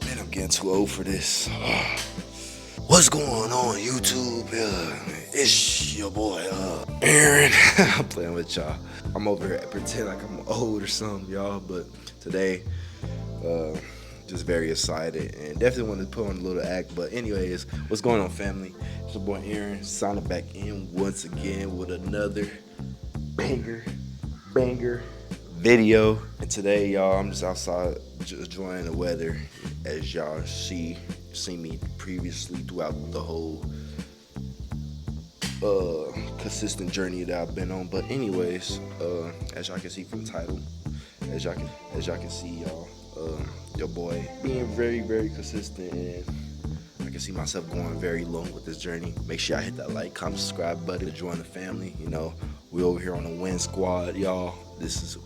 Man, I'm getting too old for this. What's going on, YouTube? It's your boy, Aaron. I'm playing with y'all. I'm over here pretend like I'm old or something, y'all. But today, uh, just very excited and definitely want to put on a little act. But anyways, what's going on, family? It's your boy Aaron, signing back in once again with another banger video. And today, y'all, I'm just outside just enjoying the weather, as y'all see me previously throughout the whole consistent journey that I've been on. But anyways, as y'all can see from the title, as y'all can see, y'all, your boy being very consistent, and I can see myself going very long with this journey. Make sure y'all hit that like, comment, subscribe button to join the family. You know, we over here on the Win Squad, y'all. This is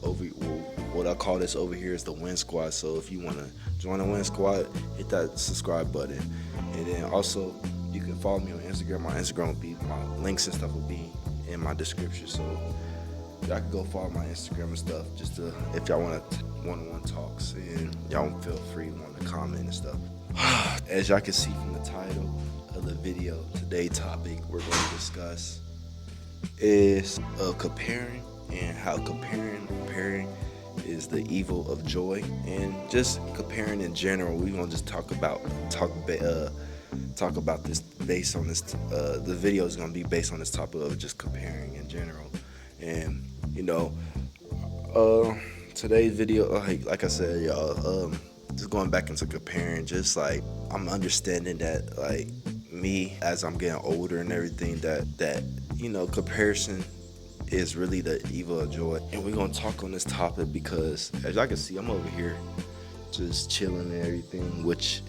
what I call this over here is the Win Squad. So if you want to join the Win Squad, hit that subscribe button. And then also, you can follow me on Instagram. My Instagram will be, my links and stuff will be in my description. So y'all can go follow my Instagram and stuff, just to, if y'all want to one-on-one talks, and y'all feel free to comment and stuff. As y'all can see from the title of the video, today's topic we're going to discuss is comparing, and how comparing is the evil of joy, and just comparing in general. We're gonna just talk about this based on this. The video is gonna be based on this topic of just comparing in general, and you know, today's video, like I said, y'all, just going back into comparing. Just like I'm understanding that, like me as I'm getting older and everything, that you know, comparison is really the evil of joy. And we're gonna talk on this topic because, as y'all can see, I'm over here just chilling and everything, which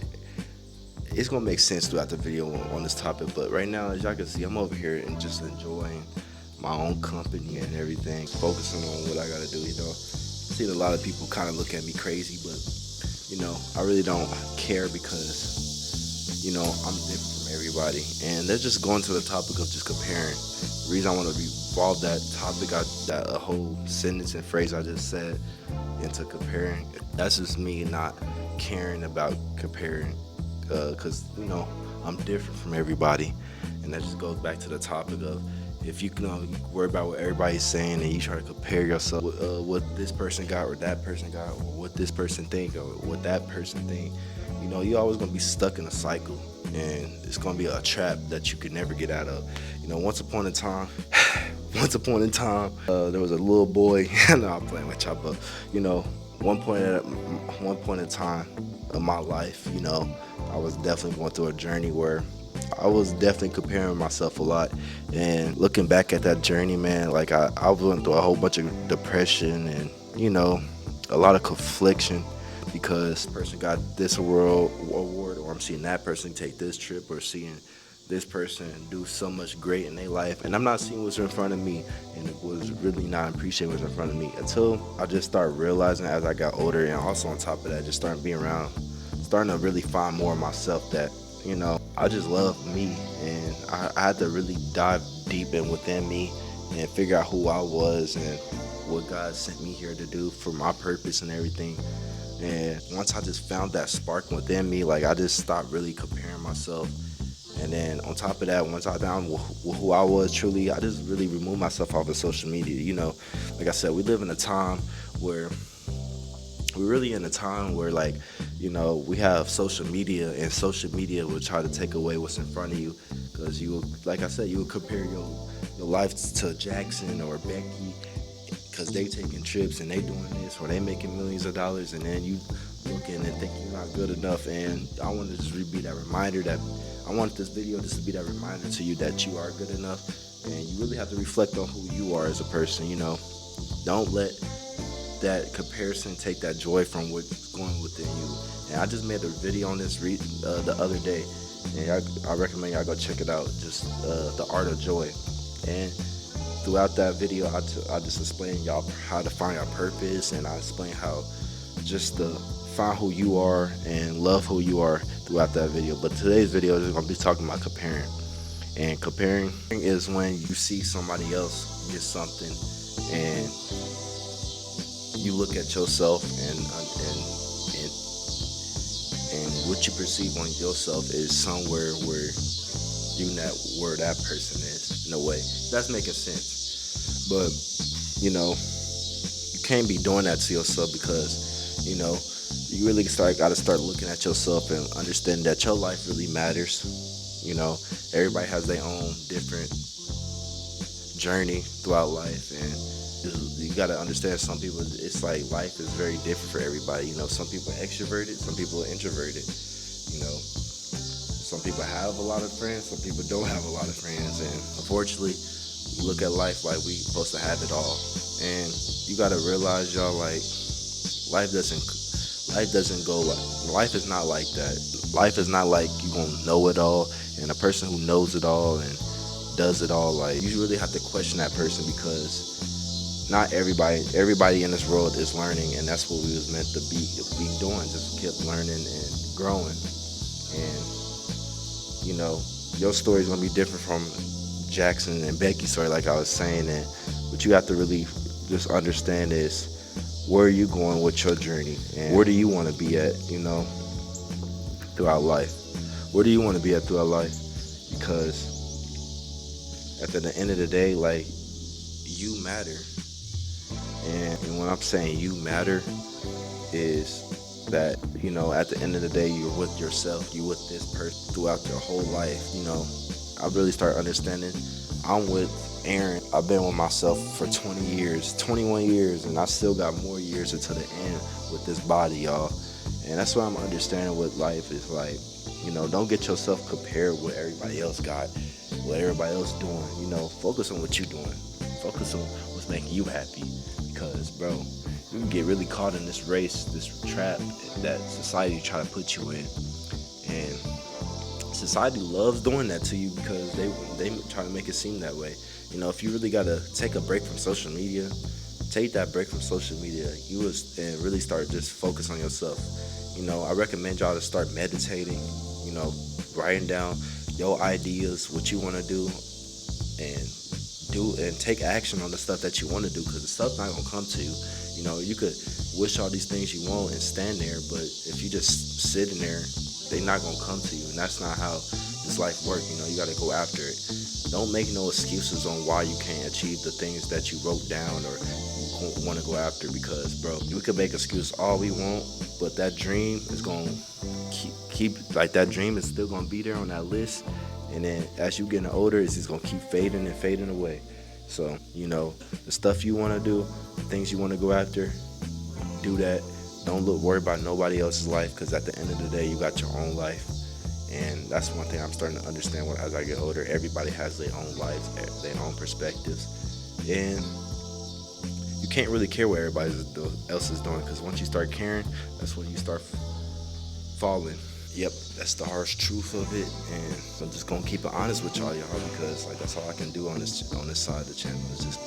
it's gonna make sense throughout the video on this topic. But right now, as y'all can see, I'm over here and just enjoying my own company and everything, focusing on what I gotta do. You know, I've seen a lot of people kind of look at me crazy, but you know, I really don't care, because you know, I'm different from everybody. And let's just go into the topic of just comparing. The reason I want to revolve that topic, that a whole sentence and phrase I just said, into comparing, that's just me not caring about comparing, because you know, I'm different from everybody. And that just goes back to the topic of, if you can worry about what everybody's saying and you try to compare yourself with what this person got or that person got, or what this person think or what that person think, you know, you're always gonna be stuck in a cycle, and it's gonna be a trap that you can never get out of. You know, once upon a time, there was a little boy. No, I'm playing with y'all, but you know, one point in time of my life, you know, I was definitely going through a journey where I was definitely comparing myself a lot. And looking back at that journey, man, like I went through a whole bunch of depression and, you know, a lot of confliction, because this person got this award, or I'm seeing that person take this trip, or seeing this person do so much great in their life, and I'm not seeing what's in front of me, and it was really not appreciating what's in front of me, until I just started realizing as I got older. And also on top of that, just starting to really find more of myself, that you know, I just love me, and I had to really dive deep in within me and figure out who I was, and what God sent me here to do for my purpose and everything. And once I just found that spark within me, like I just stopped really comparing myself. And then on top of that, once I found who I was truly, I just really removed myself off of social media. Like I said, we live in a time where we're really in a time where, like, we have social media, and social media will try to take away what's in front of you, because like I said, you will compare your life to Jackson or Becky, because they taking trips and they doing this, or they making millions of dollars, and then you looking and think you're not good enough. And I want to just be that reminder, that I want this video just to be that reminder to you that you are good enough, and you really have to reflect on who you are as a person. Don't let that comparison take that joy from what's going within you. And I just made a video on this the other day, and I recommend y'all go check it out. Just the art of joy. And throughout that video, I just explained y'all how to find your purpose, and I explained how just to find who you are and love who you are throughout that video. But today's video is going to be talking about comparing. And comparing is when you see somebody else get something, and you look at yourself, and what you perceive on yourself is somewhere where where that person is, in a way. That's making sense. But you can't be doing that to yourself, because you really gotta start looking at yourself and understand that your life really matters. Everybody has their own different journey throughout life, and you gotta understand, some people, it's like life is very different for everybody. Some people are extroverted, some people are introverted. Some people have a lot of friends, some people don't have a lot of friends, and unfortunately, we look at life like we supposed to have it all. And you gotta realize, y'all, like, life doesn't go like, life is not like that. Life is not like you gonna know it all, and a person who knows it all and does it all, like, you really have to question that person, because not everybody in this world is learning, and that's what we was meant to be doing. Just keep learning and growing. And your story is gonna be different from Jackson and Becky's story, like I was saying. And what you have to really just understand is, where are you going with your journey, and where do you want to be at, throughout life? Where do you want to be at throughout life? Because at the end of the day, like, you matter. And when I'm saying you matter, is that, at the end of the day, you're with yourself, you're with this person throughout your whole life. I really start understanding, I'm with Aaron. I've been with myself for 20 years, 21 years, and I still got more years until the end with this body, y'all. And that's what I'm understanding what life is like. Don't get yourself compared with what everybody else got, what everybody else doing. Focus on what you're doing. Focus on what's making you happy. Because, bro, you can get really caught in this race, this trap that society try to put you in. And society loves doing that to you, because they try to make it seem that way. If you really gotta take a break from social media, take that break from social media. And really start just focus on yourself. I recommend y'all to start meditating. Writing down your ideas, what you want to do, and take action on the stuff that you want to do, because the stuff's not gonna come to you. You could wish all these things you want and stand there, but if you just sit in there, they're not gonna come to you, and that's not how this life works. You gotta go after it. Don't make no excuses on why you can't achieve the things that you wrote down or you want to go after, because, bro, we could make excuses all we want, but that dream is gonna keep like, that dream is still gonna be there on that list. And then as you getting older, it's just gonna keep fading and fading away. So, the stuff you want to do, the things you want to go after, do that. Don't worry about nobody else's life, because at the end of the day, you got your own life. And that's one thing I'm starting to understand as I get older. Everybody has their own lives, their own perspectives. And you can't really care what everybody else is doing, because once you start caring, that's when you start falling. Yep, that's the harsh truth of it. And I'm just gonna keep it honest with y'all, because, like, that's all I can do on this side of the channel, is just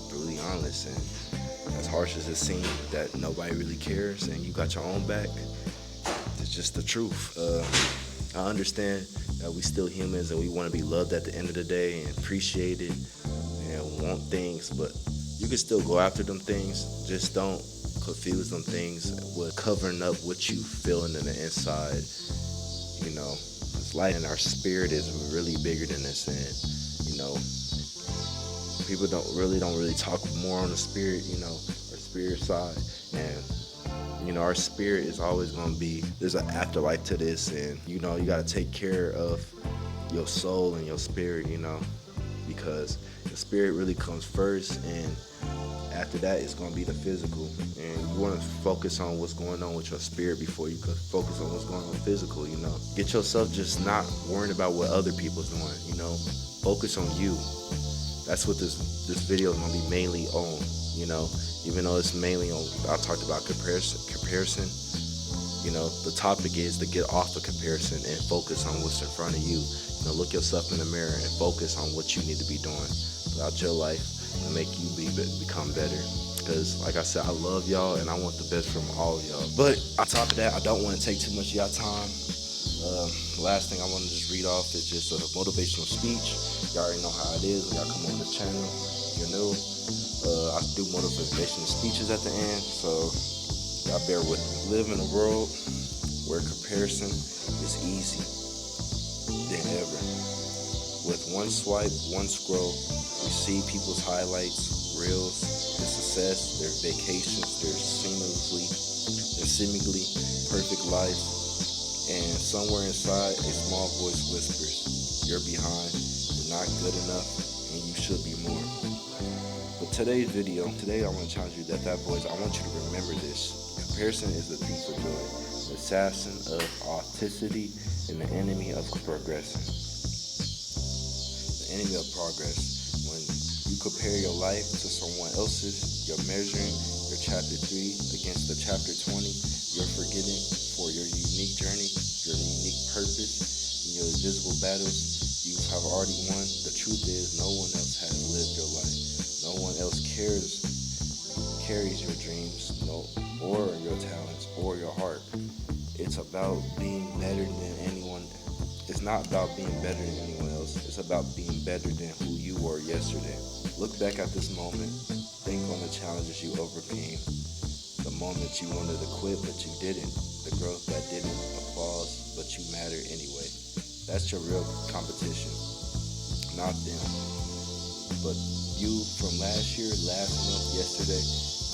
brutally honest. And as harsh as it seems that nobody really cares and you got your own back, it's just the truth. I understand that we still humans and we want to be loved at the end of the day and appreciated and want things, but You can still go after them things, just don't confuse them things with covering up what you feeling in the inside. You know, it's light in our spirit is really bigger than this, and you know, people don't really talk more on the spirit. You know, our spirit side, and you know, our spirit is always gonna be. There's an afterlife to this, and you know, you gotta take care of your soul and your spirit. You know, because the spirit really comes first, and after that it's going to be the physical, and you want to focus on what's going on with your spirit before you could focus on what's going on physical. You know, get yourself just not worrying about what other people's doing. You know, focus on you. That's what this video is going to be mainly on. You know, even though it's mainly on, I talked about comparison. You know, the topic is to get off of comparison and focus on what's in front of you. You know, look yourself in the mirror and focus on what you need to be doing throughout your life to make you become better. Because, like I said, I love y'all and I want the best from all of y'all. But on top of that, I don't want to take too much of y'all time. Last thing I want to just read off is just a motivational speech. Y'all already know how it is when y'all come on this channel. You're new. I do motivational speeches at the end, so y'all bear with me. Live in a world where comparison is easy than ever. With one swipe, one scroll, we see people's highlights, reels, their success, their vacations, their seemingly perfect life, and somewhere inside a small voice whispers, "You're behind, you're not good enough, and you should be more." But today I want to challenge you that voice, I want you to remember this. Comparison is the thief of joy, the assassin of authenticity, and the enemy of progressing. The enemy of progress. When you compare your life to someone else's, you're measuring your chapter 3 against the chapter 20. You're forgetting for your unique journey, your unique purpose, and your invisible battles you have already won. The truth is, no one else has lived your life. No one else carries your dreams, or your talents, or your heart. It's about being better than anyone. It's not about being better than anyone else. It's about being better than who you were yesterday. Look back at this moment. Think on the challenges you overcame. The moment you wanted to quit, but you didn't. The growth that didn't applause, but you matter anyway. That's your real competition, not them. But you from last year, last month, yesterday,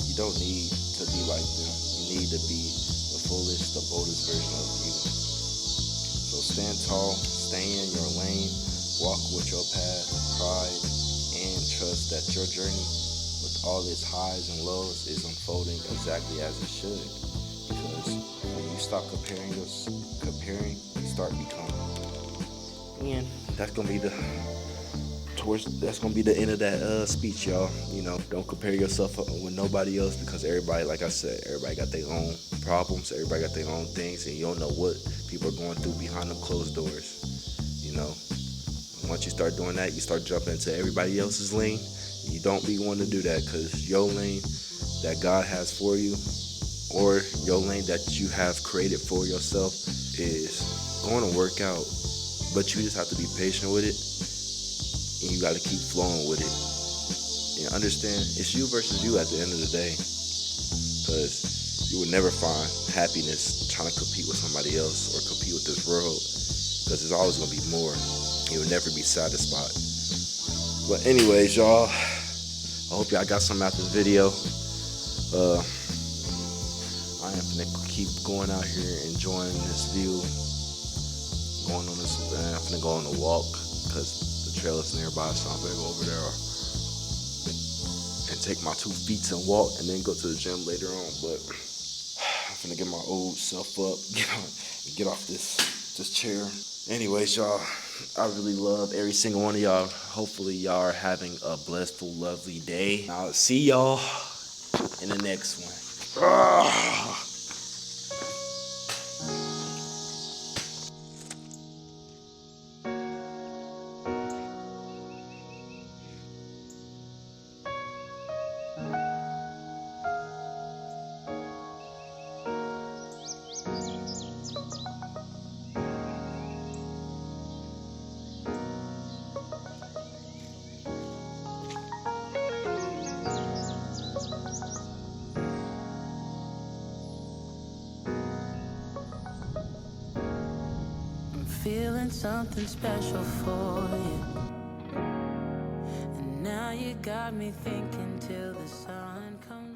you don't need to be like them. You need to be the fullest, the boldest version of you. So stand tall, stay in your lane, walk with your path, pride, and trust that your journey, with all its highs and lows, is unfolding exactly as it should. Because when you stop comparing, you start becoming. And that's gonna be the end of that speech, y'all. You know, don't compare yourself with nobody else, because everybody, like I said, everybody got their own problems, everybody got their own things, and you don't know what people are going through behind them closed doors. You know, once you start doing that, you start jumping into everybody else's lane. You don't be wanting to do that, because your lane that God has for you, or your lane that you have created for yourself, is going to work out. But you just have to be patient with it, and you got to keep flowing with it. And understand, it's you versus you at the end of the day, because you would never find happiness trying to compete with somebody else or compete with this world, because there's always going to be more. You will never be satisfied. But anyways, y'all, I hope y'all got something out this video. I am gonna keep going out here, enjoying this view, going on this. I'm gonna go on a walk because the trail is nearby, so I'm gonna go over there and take my 2 feet and walk, and then go to the gym later on. But I'm gonna get my old self up, get off this chair. Anyways, y'all, I really love every single one of y'all. Hopefully y'all are having a blissful, lovely day. I'll see y'all in the next one. feeling something special for you. And now you got me thinking till the sun comes